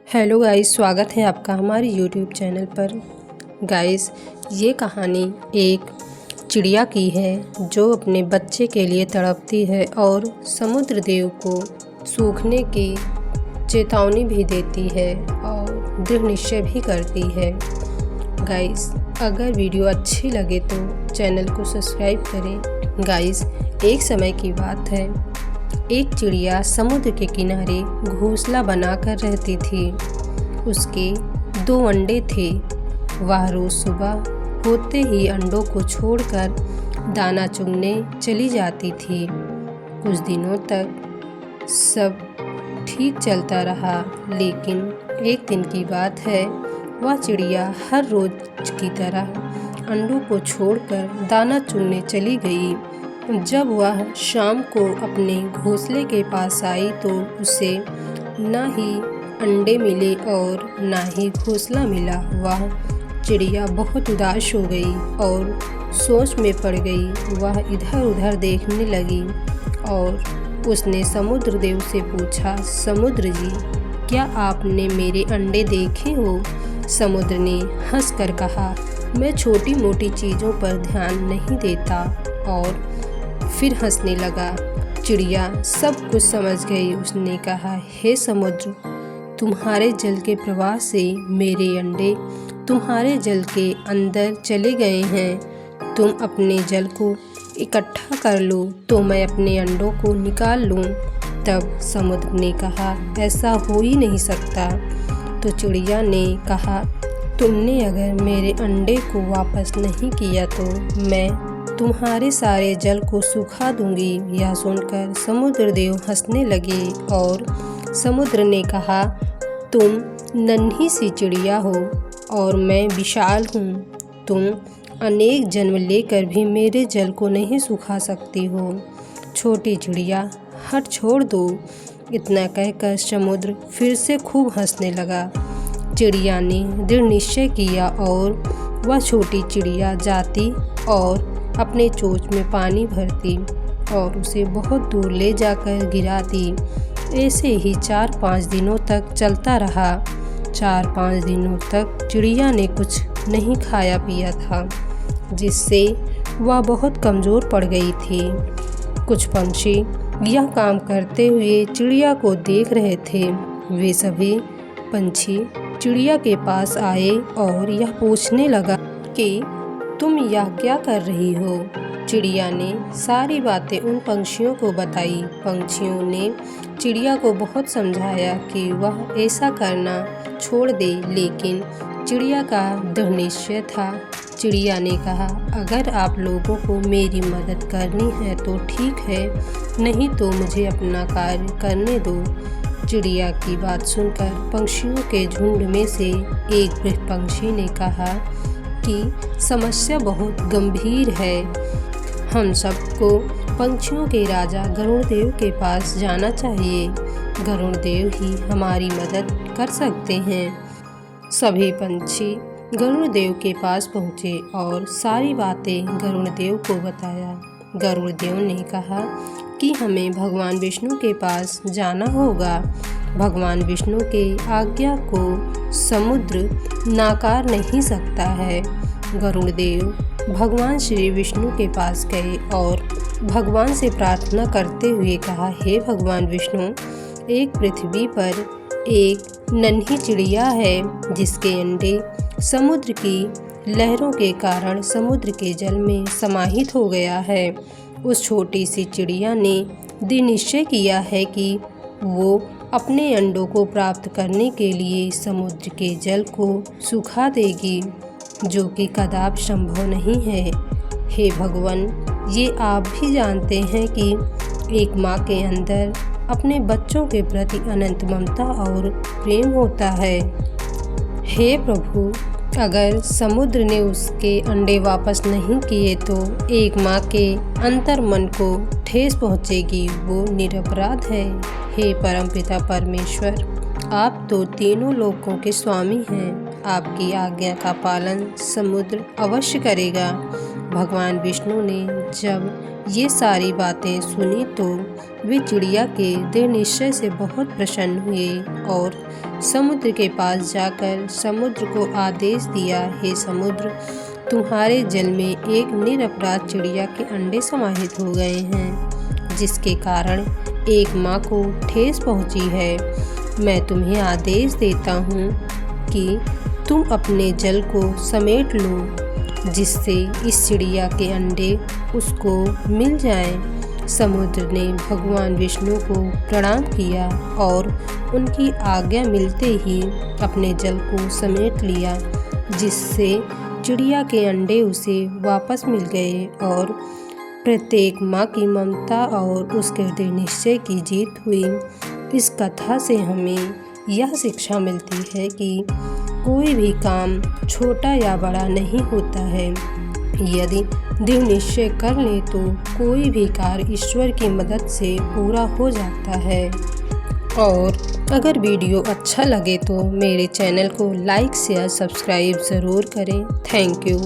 Hello guys, स्वागत है आपका हमारे यूट्यूब चैनल पर। गाइस, ये कहानी एक चिड़िया की है जो अपने बच्चे के लिए तड़पती है और समुद्र देव को सूखने की चेतावनी भी देती है और दृढ़ निश्चय भी करती है। गाइस, अगर वीडियो अच्छी लगे तो चैनल को सब्सक्राइब करें। गाइस, एक समय की बात है, एक चिड़िया समुद्र के किनारे घोंसला बनाकर रहती थी। उसके 2 अंडे थे। वह रोज सुबह होते ही अंडों को छोड़कर दाना चुगने चली जाती थी। कुछ दिनों तक सब ठीक चलता रहा, लेकिन एक दिन की बात है, वह चिड़िया हर रोज की तरह अंडों को छोड़कर दाना चुगने चली गई। जब वह शाम को अपने घोंसले के पास आई तो उसे ना ही अंडे मिले और ना ही घोंसला मिला। वह चिड़िया बहुत उदास हो गई और सोच में पड़ गई। वह इधर उधर देखने लगी और उसने समुद्र देव से पूछा, समुद्र जी, क्या आपने मेरे अंडे देखे हो? समुद्र ने हंसकर कहा, मैं छोटी मोटी चीज़ों पर ध्यान नहीं देता, और फिर हंसने लगा। चिड़िया सब कुछ समझ गई। उसने कहा, हे समुद्र, तुम्हारे जल के प्रवाह से मेरे अंडे तुम्हारे जल के अंदर चले गए हैं। तुम अपने जल को इकट्ठा कर लो तो मैं अपने अंडों को निकाल लूँ। तब समुद्र ने कहा, ऐसा हो ही नहीं सकता। तो चिड़िया ने कहा, तुमने अगर मेरे अंडे को वापस नहीं किया तो मैं तुम्हारे सारे जल को सुखा दूंगी। यह सुनकर समुद्र देव हंसने लगे और समुद्र ने कहा, तुम नन्ही सी चिड़िया हो और मैं विशाल हूँ। तुम अनेक जन्म लेकर भी मेरे जल को नहीं सुखा सकती हो। छोटी चिड़िया, हट छोड़ दो। इतना कहकर समुद्र फिर से खूब हंसने लगा। चिड़िया ने दृढ़ निश्चय किया और वह छोटी चिड़िया जाती और अपने चोंच में पानी भरती और उसे बहुत दूर ले जाकर गिराती। ऐसे ही 4-5 दिनों तक चलता रहा। 4-5 दिनों तक चिड़िया ने कुछ नहीं खाया पिया था, जिससे वह बहुत कमज़ोर पड़ गई थी। कुछ पंछी यह काम करते हुए चिड़िया को देख रहे थे। वे सभी पंछी चिड़िया के पास आए और यह पूछने लगा कि तुम यह क्या कर रही हो? चिड़िया ने सारी बातें उन पंछियों को बताई। पंछियों ने चिड़िया को बहुत समझाया कि वह ऐसा करना छोड़ दे, लेकिन चिड़िया का दृढ़ निश्चय था। चिड़िया ने कहा, अगर आप लोगों को मेरी मदद करनी है तो ठीक है, नहीं तो मुझे अपना कार्य करने दो। चिड़िया की बात सुनकर पंछियों के झुंड में से एक वृद्ध पंछी ने कहा कि समस्या बहुत गंभीर है। हम सबको पंछियों के राजा गरुड़ देव के पास जाना चाहिए। गरुड़ देव ही हमारी मदद कर सकते हैं। सभी पंछी गरुड़ देव के पास पहुँचे और सारी बातें गरुड़ देव को बताया। गरुड़ देव ने कहा कि हमें भगवान विष्णु के पास जाना होगा। भगवान विष्णु के आज्ञा को समुद्र नाकार नहीं सकता है। गरुड़ देव भगवान श्री विष्णु के पास गए और भगवान से प्रार्थना करते हुए कहा, हे भगवान विष्णु, एक पृथ्वी पर एक नन्ही चिड़िया है जिसके अंडे समुद्र की लहरों के कारण समुद्र के जल में समाहित हो गया है। उस छोटी सी चिड़िया ने दृढ़ निश्चय किया है कि वो अपने अंडों को प्राप्त करने के लिए समुद्र के जल को सुखा देगी, जो कि कदापि संभव नहीं है। हे भगवान, ये आप भी जानते हैं कि एक माँ के अंदर अपने बच्चों के प्रति अनंत ममता और प्रेम होता है। हे प्रभु, अगर समुद्र ने उसके अंडे वापस नहीं किए तो एक माँ के अंतर मन को ठेस पहुँचेगी। वो निरपराध है। हे परमपिता परमेश्वर, आप तो तीनों लोकों के स्वामी हैं। आपकी आज्ञा का पालन समुद्र अवश्य करेगा। भगवान विष्णु ने जब ये सारी बातें सुनी तो वे चिड़िया के दृढ़ निश्चय से बहुत प्रसन्न हुए और समुद्र के पास जाकर समुद्र को आदेश दिया, हे समुद्र, तुम्हारे जल में एक निरपराध चिड़िया के अंडे समाहित हो गए हैं, जिसके कारण एक माँ को ठेस पहुँची है। मैं तुम्हें आदेश देता हूँ कि तुम अपने जल को समेट लो, जिससे इस चिड़िया के अंडे उसको मिल जाएं। समुद्र ने भगवान विष्णु को प्रणाम किया और उनकी आज्ञा मिलते ही अपने जल को समेट लिया, जिससे चिड़िया के अंडे उसे वापस मिल गए और प्रत्येक माँ की ममता और उसके दृढ़ निश्चय की जीत हुई। इस कथा से हमें यह शिक्षा मिलती है कि कोई भी काम छोटा या बड़ा नहीं होता है। यदि दृढ़ निश्चय कर ले तो कोई भी कार्य ईश्वर की मदद से पूरा हो जाता है। और अगर वीडियो अच्छा लगे तो मेरे चैनल को लाइक शेयर सब्सक्राइब ज़रूर करें। Thank you.